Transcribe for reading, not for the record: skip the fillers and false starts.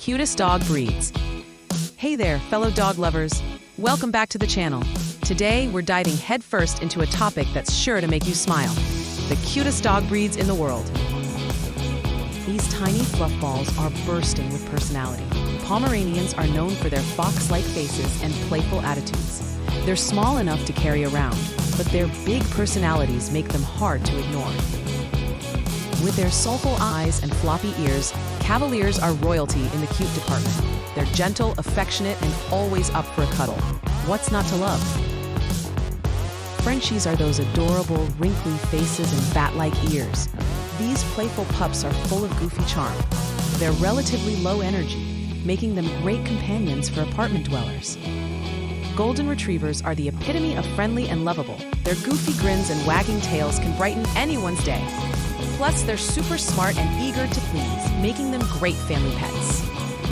Cutest dog breeds. Hey there, fellow dog lovers. Welcome back to the channel. Today, we're diving headfirst into a topic that's sure to make you smile. The cutest dog breeds in the world. These tiny fluff balls are bursting with personality. Pomeranians are known for their fox-like faces and playful attitudes. They're small enough to carry around, but their big personalities make them hard to ignore. With their soulful eyes and floppy ears, Cavaliers are royalty in the cute department. They're gentle, affectionate, and always up for a cuddle. What's not to love? Frenchies are those adorable, wrinkly faces and bat-like ears. These playful pups are full of goofy charm. They're relatively low energy, making them great companions for apartment dwellers. Golden Retrievers are the epitome of friendly and lovable. Their goofy grins and wagging tails can brighten anyone's day. Plus, they're super smart and eager to please, making them great family pets.